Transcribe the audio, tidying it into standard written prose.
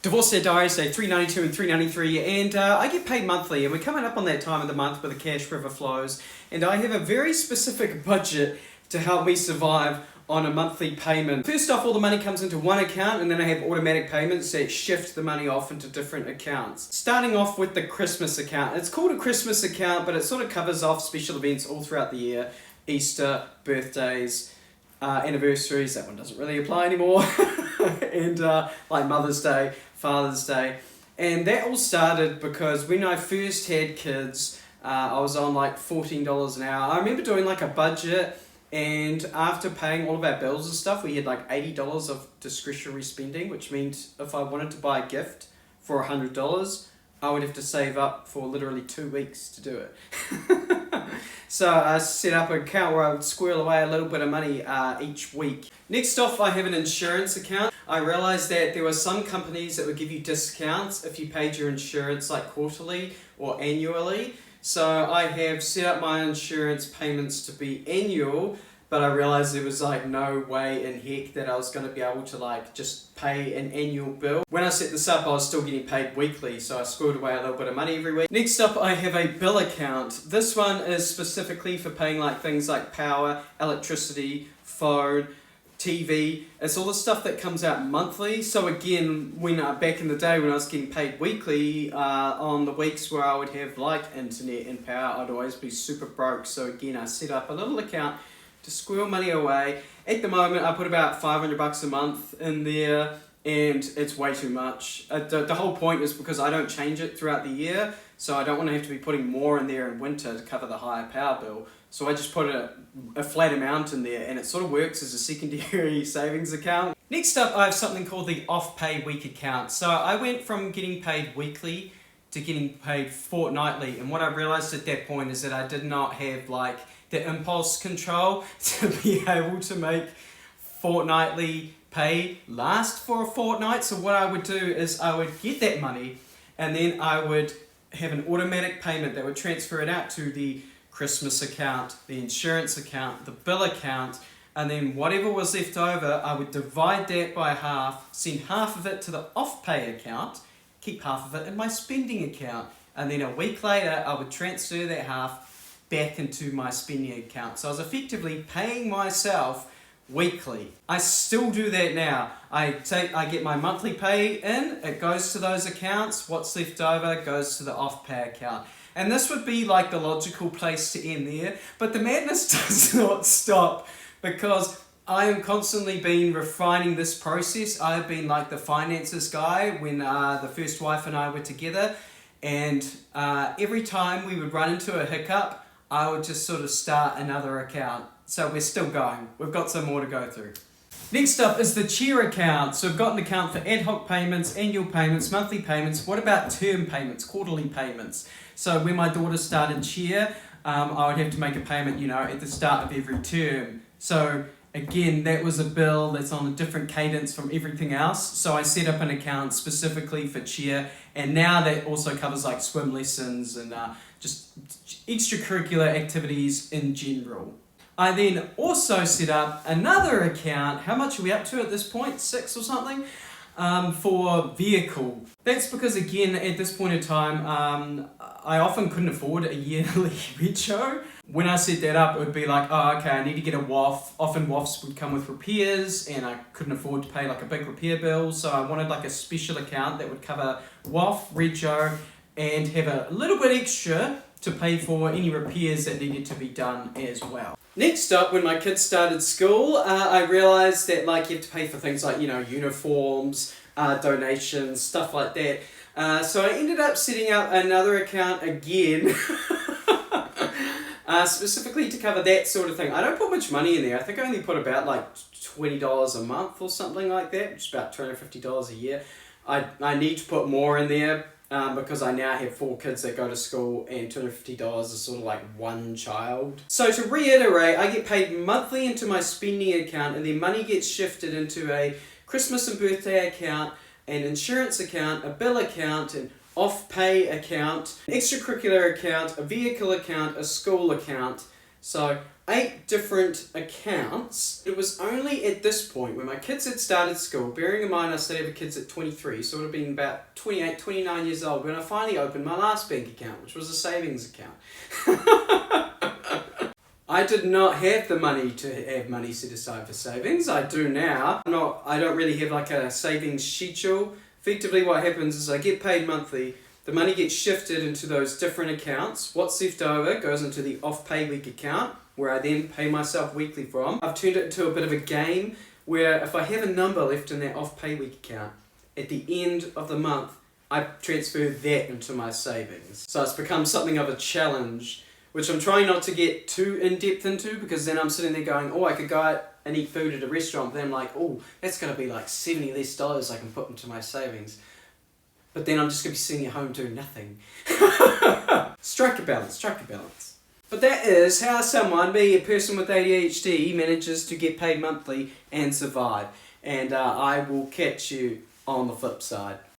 Divorce Day Diaries Day 392 and 393, and I get paid monthly, and we're coming up on that time of the month where the cash river flows, and I have a very specific budget to help me survive on a monthly payment. First off, all the money comes into one account, and then I have automatic payments that shift the money off into different accounts. Starting off with the Christmas account. It's called a Christmas account, but it sort of covers off special events all throughout the year. Easter, birthdays, anniversaries, that one doesn't really apply anymore, and like Mother's Day, Father's Day. And that all started because when I first had kids, I was on like $14 an hour. I remember doing like a budget, and after paying all of our bills and stuff, we had like $80 of discretionary spending, which means if I wanted to buy a gift for $100, I would have to save up for literally 2 weeks to do it. So I set up an account where I would squirrel away a little bit of money each week. Next off, I have an insurance account. I realized that there were some companies that would give you discounts if you paid your insurance like quarterly or annually. So I have set up my insurance payments to be annual, but I realized there was like no way in heck that I was going to be able to like just pay an annual bill. When I set this up, I was still getting paid weekly, so I squirreled away a little bit of money every week. Next up, I have a bill account. This one is specifically for paying like things like power, electricity, phone, TV. It's all the stuff that comes out monthly. So again, when back in the day when I was getting paid weekly, on the weeks where I would have like internet and power, I'd always be super broke. So again, I set up a little account to squirrel money away. At the moment, I put about $500 a month in there, and it's way too much. The whole point is because I don't change it throughout the year, so I don't want to have to be putting more in there in winter to cover the higher power bill. So I just put a flat amount in there, and it sort of works as a secondary savings account. Next up, I have something called the off-pay week account. So I went from getting paid weekly to getting paid fortnightly, and what I realized at that point is that I did not have like the impulse control to be able to make fortnightly pay last for a fortnight. So what I would do is I would get that money, and then I would have an automatic payment that would transfer it out to the Christmas account, the insurance account, the bill account, and then whatever was left over, I would divide that by half, send half of it to the off-pay account, keep half of it in my spending account, and then a week later, I would transfer that half back into my spending account. So I was effectively paying myself weekly. I still do that now. I get my monthly pay in, it goes to those accounts, what's left over goes to the off-pay account. And this would be like the logical place to end there, but the madness does not stop, because I am constantly been refining this process. I've been like the finances guy when the first wife and I were together, and every time we would run into a hiccup, I would just sort of start another account. So we're still going. We've got some more to go through. Next up is the cheer account. So I've got an account for ad hoc payments, annual payments, monthly payments. What about term payments, quarterly payments? So when my daughter started cheer, I would have to make a payment, at the start of every term. So again, that was a bill that's on a different cadence from everything else. So I set up an account specifically for cheer, and now that also covers like swim lessons and just extracurricular activities in general. I then also set up another account. How much are we up to at this point? 6 or something? For vehicle. That's because again, at this point in time, I often couldn't afford a yearly retro. When I set that up, it would be like, oh, okay, I need to get a WAF. Often WAFs would come with repairs, and I couldn't afford to pay like a big repair bill, so I wanted like a special account that would cover WAF, retro, and have a little bit extra to pay for any repairs that needed to be done as well. Next up, when my kids started school, I realized that like you have to pay for things like, uniforms, donations, stuff like that. So I ended up setting up another account again, specifically to cover that sort of thing. I don't put much money in there. I think I only put about like $20 a month or something like that, which is about $250 a year. I need to put more in there, because I now have 4 kids that go to school, and $250 is sort of like one child. So to reiterate, I get paid monthly into my spending account, and then money gets shifted into a Christmas and birthday account, an insurance account, a bill account, an off-pay account, an extracurricular account, a vehicle account, a school account. So 8 different accounts. It was only at this point, when my kids had started school, bearing in mind I started having kids at 23, so it would have been about 28, 29 years old, when I finally opened my last bank account, which was a savings account. I did not have the money to have money set aside for savings. I do now. I don't really have like a savings schedule. Effectively what happens is I get paid monthly, the money gets shifted into those different accounts. What's left over goes into the off-pay week account, where I then pay myself weekly from. I've turned it into a bit of a game, where if I have a number left in that off-pay week account, at the end of the month, I transfer that into my savings. So it's become something of a challenge, which I'm trying not to get too in-depth into, because then I'm sitting there going, oh, I could go out and eat food at a restaurant, but then I'm like, oh, that's going to be like $70 less I can put into my savings. But then I'm just going to be sitting at home doing nothing. Strike a balance, strike a balance. But that is how someone, me, a person with ADHD, manages to get paid monthly and survive. And I will catch you on the flip side.